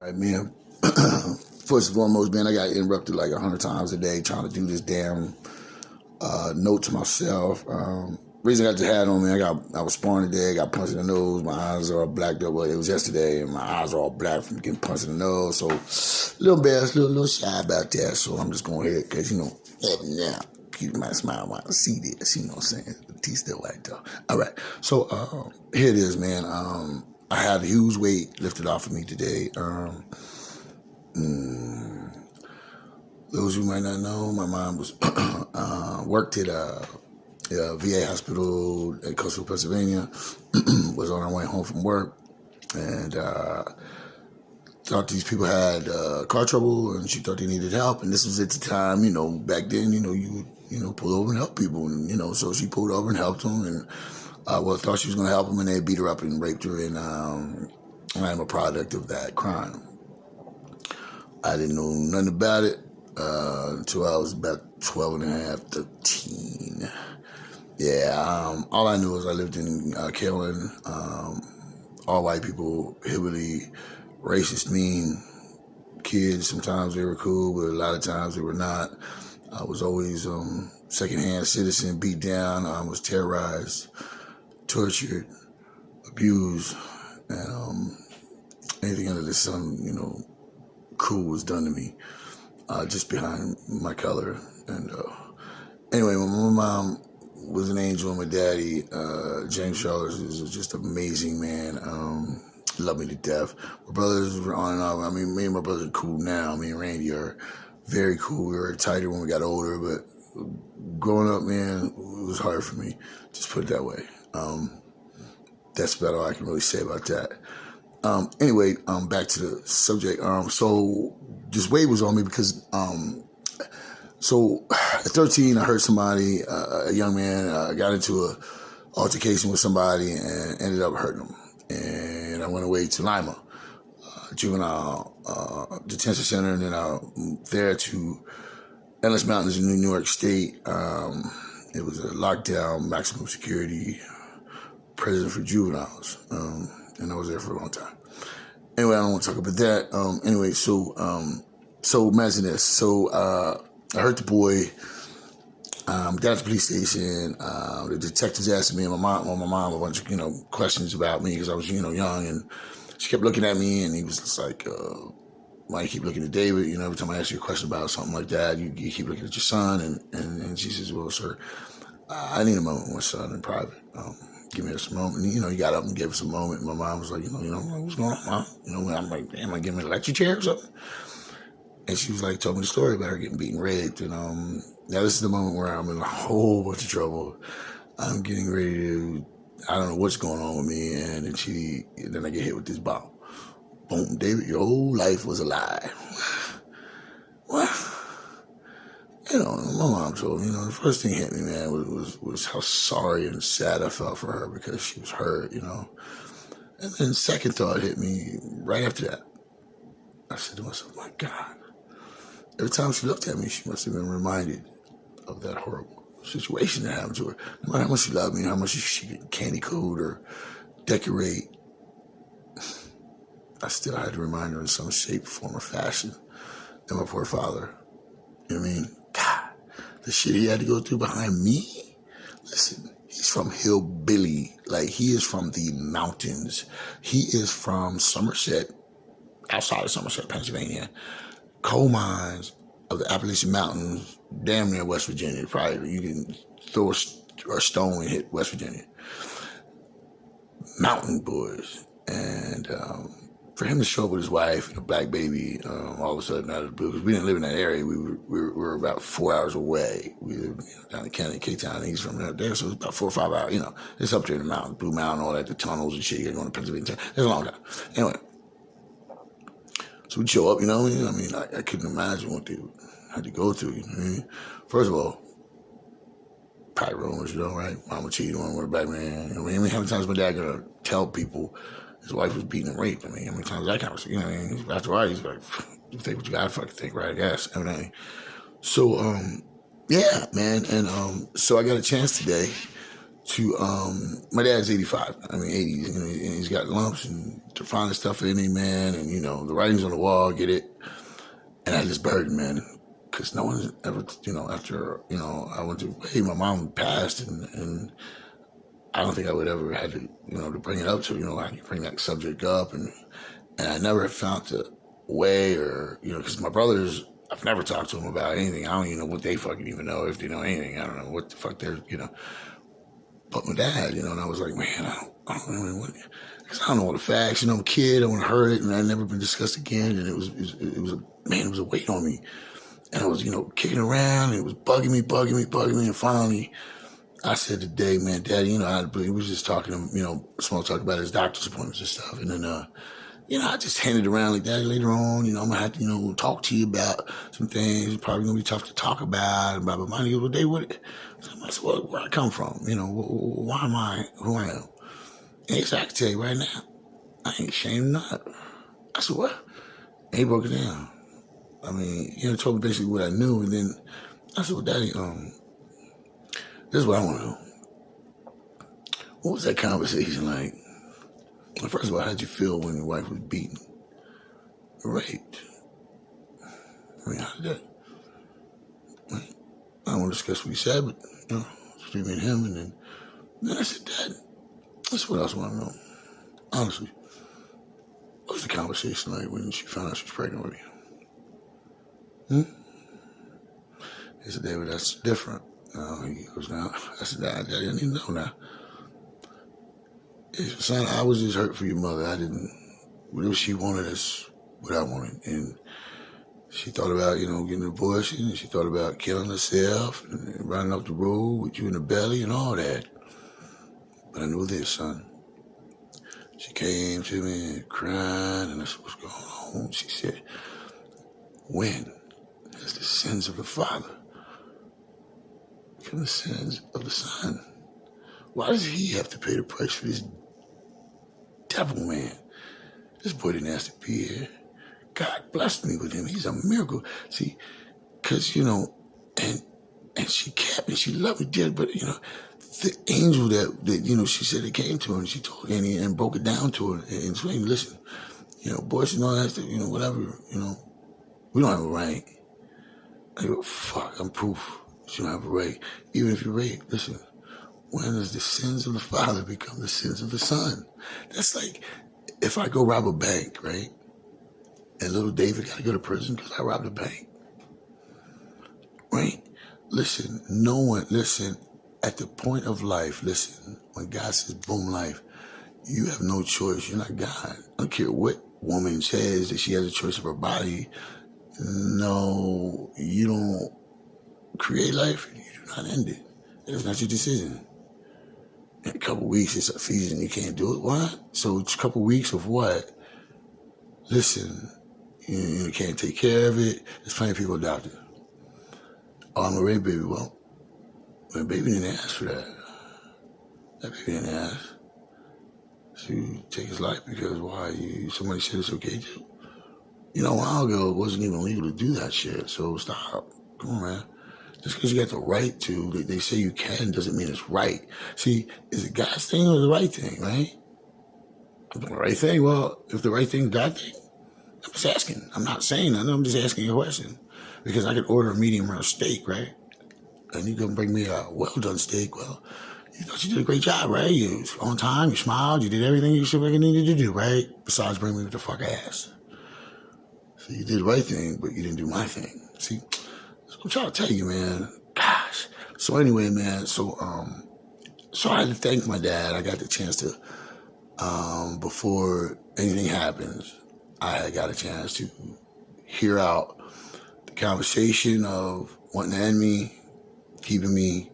Right, man. First and foremost, man, I got interrupted like 100 times a day trying to do this damn note to myself. Reason I got the hat on, man, I was sparring today, I got punched in the nose, my eyes are all blacked up. Well, it was yesterday, and my eyes are all black from getting punched in the nose. So, a little embarrassed, a little shy about that. So, I'm just going ahead, because, now, keep my smile while I see this, you know what I'm saying? The T still white, though. All right. So, here it is, man. I had a huge weight lifted off of me today. Those who might not know, my mom was worked at a VA hospital in Coastal, Pennsylvania. Was on her way home from work, and thought these people had car trouble, and she thought they needed help. And this was at the time, back then, you would, pull over and help people, and so she pulled over and helped them, and thought she was going to help them, and they beat her up and raped her, and I am a product of that crime. I didn't know nothing about it until I was about 12 and a half, 13. Yeah, all I knew was I lived in Kalen. All white people, hillbilly, racist, mean kids. Sometimes they were cool, but a lot of times they were not. I was always secondhand citizen, beat down. I was terrorized, tortured, abused, and anything under the sun, cruel was done to me, just behind my color. And anyway, my mom was an angel, and my daddy, James Charles, is just an amazing man. Loved me to death. My brothers were on and off. I mean, me and my brothers are cool now. Me and Randy are very cool. We were tighter when we got older, but growing up, man, it was hard for me. Just put it that way. That's about all I can really say about that. Anyway, back to the subject. So this weight was on me because, so at 13, I heard somebody, a young man, got into a altercation with somebody and ended up hurting him. And I went away to Lima, juvenile detention center, and then there to Endless Mountains in New York State. It was a lockdown, maximum security prison for juveniles. And I was there for a long time. Anyway, I don't want to talk about that. Anyway, so imagine this. So I heard the boy down at the police station. The detectives asked me and my mom a bunch of questions about me because I was young, and she kept looking at me, and he was just like, why you keep looking at David? Every time I ask you a question about something like that, you keep looking at your son. And she says, well, sir, I need a moment with my son in private. Give me a moment. And, he got up and gave us a moment. And my mom was like, what's going on, Mom? I'm like, am I giving an electric chair or something? And she was like, told me the story about her getting beaten, raped. And now this is the moment where I'm in a whole bunch of trouble. I'm getting ready to, I don't know what's going on with me. And then I get hit with this bomb. Boom, David, your whole life was a lie. What? My mom told me, the first thing hit me, man, was how sorry and sad I felt for her because she was hurt, And then second thought hit me right after that. I said to myself, my God. Every time she looked at me, she must have been reminded of that horrible situation that happened to her. No matter how much she loved me, how much she could candy code or decorate, I still had to remind her in some shape, form, or fashion that my poor father, you know what I mean? God, the shit he had to go through behind me. Listen, he's from hillbilly. Like, he is from the mountains. He is from Somerset, outside of Somerset, Pennsylvania. Coal mines of the Appalachian Mountains, damn near West Virginia. Probably you can throw a stone and hit West Virginia. Mountain boys. And for him to show up with his wife and a black baby, all of a sudden out of the blue, because we didn't live in that area. We were about 4 hours away. We lived down in Kennedy, K-Town, and he's from there, so it's about 4 or 5 hours. It's up there in the mountains, Blue Mountain, all that, the tunnels and shit. You got to go to Pennsylvania. It's a long time. Anyway, so we'd show up, I couldn't imagine what they had to go through, First of all, probably rumors, right? Mama cheated on with a black man. How many times my dad gonna tell people his wife was beaten and raped? How many times that conversation? After a while, he's like, you think what you gotta fucking think, right? I guess, evidently. So, yeah, man. And so I got a chance today my dad's 85. I mean, 80s. You know, and he's got lumps and to find the stuff in him, man. And, you know, the writing's on the wall, get it. And I just buried him, man. Because no one's ever, you know, after, you know, I went to, hey, my mom passed and I don't think I would ever had to, you know, to bring it up to, you know, how do you bring that subject up? And I never found a way or, you know, because my brothers, I've never talked to them about anything. I don't even know what they fucking even know, if they know anything. I don't know what the fuck they're, you know. But my dad, you know, and I was like, man, I don't know what, because I don't know all the facts. You know, I'm a kid, I want to hear it, and I'd never been discussed again. And it was a weight on me. And I was, you know, kicking around, and it was bugging me. And finally, I said today, man, Daddy, you know, he was just talking to, you know, small talk about his doctor's appointments and stuff. And then, you know, I just handed it around like, Daddy, later on, you know, I'm going to have to, you know, talk to you about some things. It's probably going to be tough to talk about. And blah, blah, blah. He goes, well, Dave, what? So I said, well, where I come from? You know, why am I who I am? And he said, I can tell you right now, I ain't ashamed of not. I said, what? And he broke it down. I mean, you know, told me basically what I knew. And then I said, well, Daddy, this is what I want to know. What was that conversation like? Well, first of all, how did you feel when your wife was beaten, raped? I mean, how did that? I don't want to discuss what he said, but, you know, it's between me and him. And then I said, Dad, that's what else I want to know. Honestly, what was the conversation like when she found out she was pregnant with you? He said, David, that's different. He goes, now, I said, Dad, I didn't even know now. He said, son, I was just hurt for your mother. I didn't, whatever she wanted is what I wanted. And she thought about, you know, getting an abortion, and she thought about killing herself and running up the road with you in the belly and all that. But I knew this, son. She came to me and crying, and I said, what's going on? She said, when has the sins of the father become the sins of the son? Why does he have to pay the price for this devil man? This boy didn't ask to be here. God blessed me with him. He's a miracle. See, because, you know, and she kept me. She loved me dearly, but, you know, the angel that you know, she said it came to her, and she told her and broke it down to her and explained, listen, you know, abortion, all that stuff, you know, whatever, you know, we don't have a right. I go, fuck, I'm proof that you don't have a right. Even if you're raped, listen, when does the sins of the father become the sins of the son? That's like, if I go rob a bank, right? And little David got to go to prison because I robbed a bank. Right? Listen, listen, at the point of life, listen, when God says, boom, life, you have no choice. You're not God. I don't care what woman says that she has a choice of her body. No, you don't create life, you do not end it. It's not your decision. In a couple weeks, it's a season, you can't do it. Why? So it's a couple weeks of what? Listen, you can't take care of it. There's plenty of people adopted. Oh, I'm a rape baby. Well, the baby didn't ask for that. That baby didn't ask. So you take his life because why? Somebody said it's okay to. You know, a while ago, it wasn't even legal to do that shit. So stop. Come on, man. Just because you got the right to, they say you can, doesn't mean it's right. See, is it God's thing or the right thing, right? The right thing? Well, if the right thing is God's thing, I'm just asking. I'm not saying that. I'm just asking a question. Because I could order a medium rare steak, right? And you can bring me a well-done steak. Well, you thought you did a great job, right? You was on time, you smiled, you did everything you should have needed to do, right? Besides bring me with the fuck ass. So you did the right thing, but you didn't do my thing. See? That's what I'm trying to tell you, man. Gosh. So anyway, man, so I had to thank my dad. I got the chance to, before anything happens, I got a chance to hear out the conversation of wanting to end me, keeping me,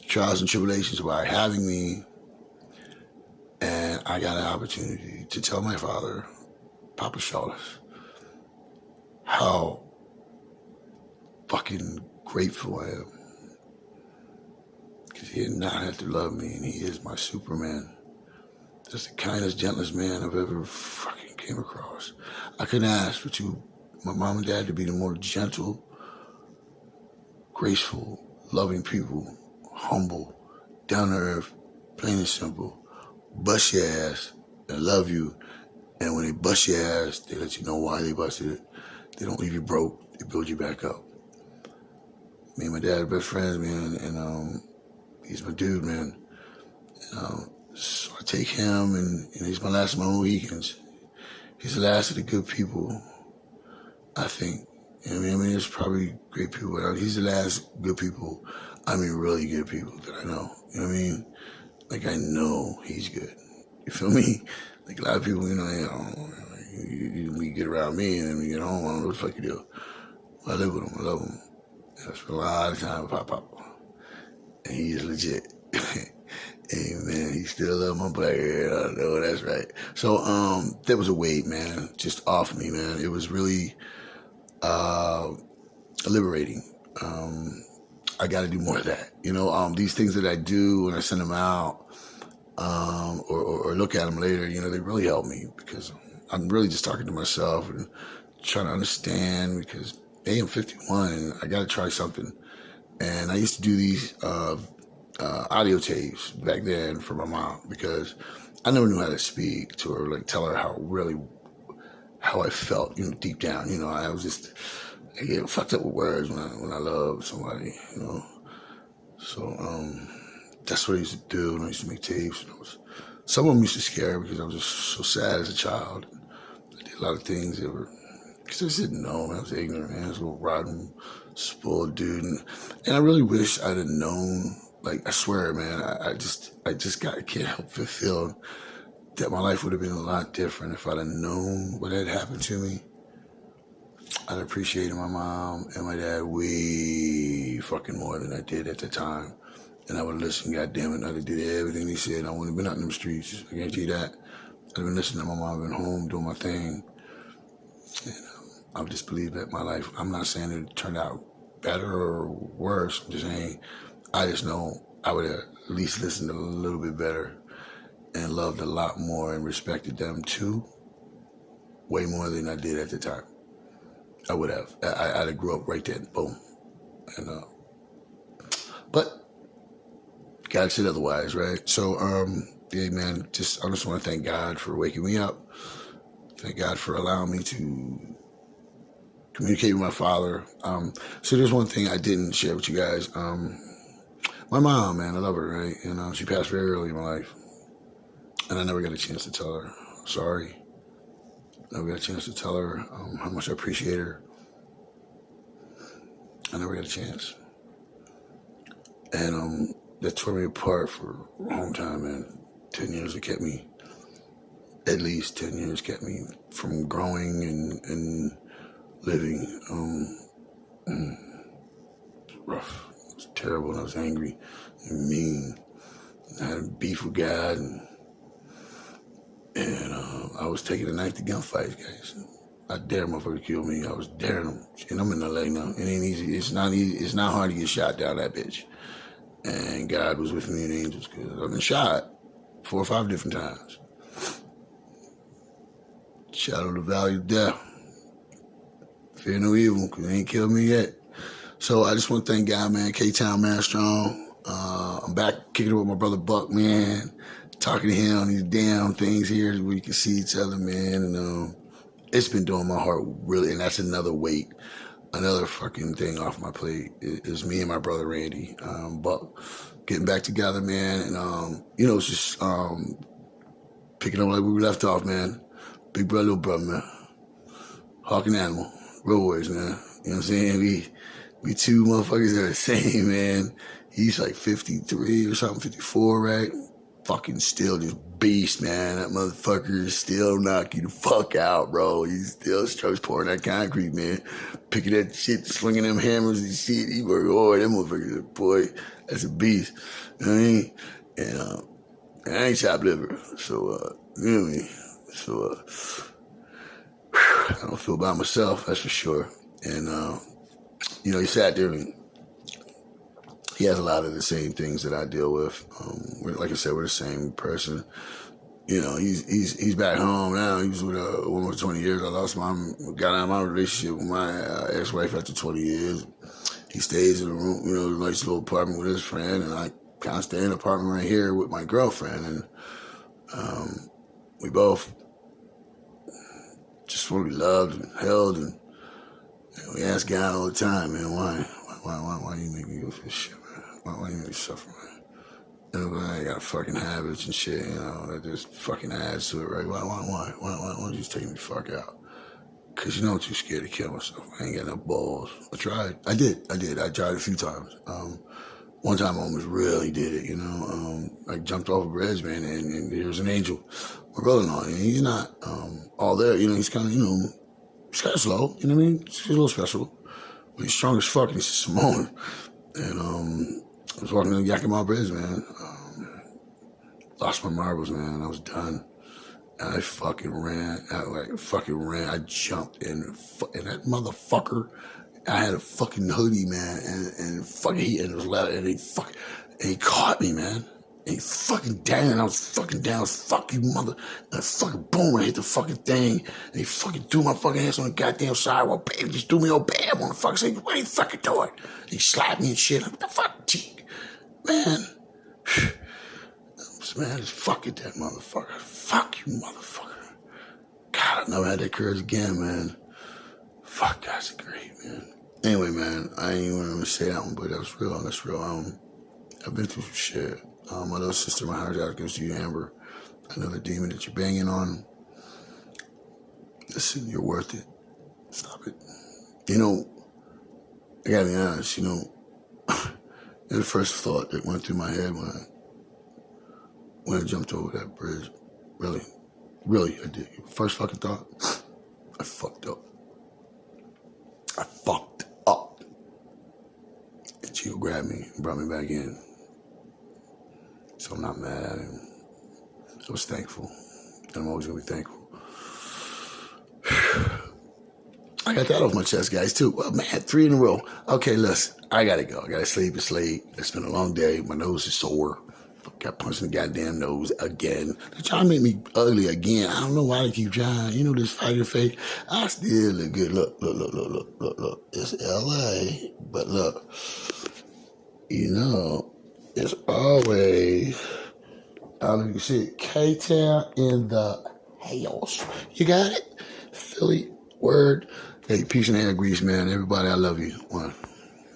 trials and tribulations by having me, and I got an opportunity to tell my father, Papa Charles, how fucking grateful I am. Because he did not have to love me, and he is my Superman. That's the kindest, gentlest man I've ever fucking came across. I couldn't ask for my mom and dad to be the more gentle, graceful, loving people, humble, down to earth Plain and simple. Bust your ass and love you. And when they bust your ass, they let you know why they busted it. They don't leave you broke. They build you back up. Me and my dad are best friends, man, and he's my dude, man. So I take him, and he's my last of my Mohicans. He's the last of the good people, I think. I mean, there's probably great people, but he's the last good people. I mean, really good people that I know. You know what I mean? Like, I know he's good. You feel me? Like, a lot of people, you get around me, and then when you get home, I don't know what the fuck you do. Well, I live with him. I love him. I spend a lot of time with Pop. And he is legit. Hey, man, he still love my black hair. I know that's right. So, that was a weight, man, just off me, man. It was really liberating. I got to do more of that. These things that I do when I send them out, or look at them later, they really help me because I'm really just talking to myself and trying to understand because, hey, I'm 51 and I got to try something. And I used to do these audio tapes back then for my mom because I never knew how to speak to her, like tell her how I felt, deep down. I get fucked up with words when I love somebody, So that's what I used to do, and I used to make tapes. Some of them used to scare me because I was just so sad as a child. I did a lot of things that were, because I just didn't know, man. I was ignorant, man. I was a little rotten, spoiled dude. And I really wish I'd have known, like, I swear, man, I can't help but feel that my life would have been a lot different if I'd have known what had happened to me. I'd appreciated my mom and my dad way fucking more than I did at the time. And I would have listened, goddamn it, I'd have did everything they said. I wouldn't have been out in them streets, I guarantee you that. I'd have been listening to my mom, been home, doing my thing. And I would just believe that my life, I'm not saying it turned out better or worse. I'm just saying, I just know I would have at least listened a little bit better and loved a lot more and respected them too, way more than I did at the time. I would have. I'd have grew up right then, boom. And but God said otherwise, right? So, yeah, man, I just want to thank God for waking me up. Thank God for allowing me to communicate with my father. So there's one thing I didn't share with you guys. My mom, man, I love her, right? She passed very early in my life. And I never got a chance to tell her, sorry. Never got a chance to tell her how much I appreciate her. I never got a chance. And that tore me apart for a long time, man. 10 years it kept me, at least 10 years kept me from growing and living. It was rough. It was terrible, and I was angry and mean. I had beef with God, and I was taking a knife to gunfights, guys. I dare motherfucker to kill me. I was daring them. And I'm in LA now. It ain't easy. It's not easy. It's not hard to get shot down that bitch. And God was with me and angels because I've been shot 4 or 5 different times. Shadow the valley of death. Fear no evil because they ain't killed me yet. So I just want to thank God, man. K-Town, man, strong. I'm back kicking it with my brother Buck, man. Talking to him on these damn things here where you can see each other, man. And it's been doing my heart really, and that's another weight, another fucking thing off my plate is me and my brother Randy. Buck getting back together, man. And, it's just picking up like we left off, man. Big brother, little brother, man. Hawk and Animal. Real words, man. You know what I'm saying? We two motherfuckers that are the same, man. He's like 53 or something, 54, right? Fucking still just beast, man. That motherfucker still knock you the fuck out, bro. He's still strokes pouring that concrete, man. Picking that shit, swinging them hammers and shit. He work hard. That motherfucker, boy, that's a beast. You know what I mean? And I ain't chopped liver. So, you know what I mean? So, I don't feel by myself, that's for sure. And, he sat there and he has a lot of the same things that I deal with. Like I said, we're the same person. He's back home now. He was with a woman for 20 years. I got out of my relationship with my ex-wife after 20 years. He stays in a room, a nice little apartment with his friend, and I kind of stay in an apartment right here with my girlfriend, and we both just really loved and held, and we ask God all the time, man, why you make me go through this shit, man? Why you make me suffer, man? I got fucking habits and shit, that just fucking adds to it, right? Why don't you just take me the fuck out? Cause I'm too scared to kill myself. I ain't got no balls. I tried. I did. I tried a few times. One time I almost really did it, I jumped off a bridge, man, and there's an angel we're rolling on, and he's not all there, he's kind of, he's kind of slow, you know what I mean? He's a little special, but he's strong as fuck, and he's Samoan. And I was walking on Yakima Bridge, man. Lost my marbles, man. I was done. And I fucking ran. I jumped, and that motherfucker, I had a fucking hoodie, man, and fucking it was loud, and he caught me, man. And he fucking down. I was fucking down. Fuck you, mother. And fucking boom, I hit the fucking thing. And he fucking threw my fucking ass on the goddamn sidewalk. Bam, just threw me all bam on the fucking side. What are you fucking doing? And he slapped me and shit. What the fuck, cheek? Man. Man, just fuck it, that motherfucker. Fuck you, motherfucker. God, I never had that courage again, man. Fuck, that's great, man. Anyway, man, I ain't even want to say that one, but that's real. That's real. I've been through some shit. My little sister, my heart out goes to you, Amber. I know the demon that you're banging on. Listen, you're worth it. Stop it. I gotta be honest, the first thought that went through my head when I jumped over that bridge. Really, I did. First fucking thought, I fucked up. And she grabbed me and brought me back in. So I'm not mad at him. I was thankful. And I'm always gonna be thankful. I got that off my chest, guys, too. Well, man, 3 in a row. Okay, listen, I gotta go. I gotta sleep. It's late. It's been a long day. My nose is sore. Got punched in the goddamn nose again. They're trying to make me ugly again. I don't know why they keep trying. This fighter face. I still look good. Look. It's LA. But look, it's always, I don't know if you see it, K-Town in the house. You got it? Philly, word. Hey, peace and hair grease, man. Everybody, I love you. One.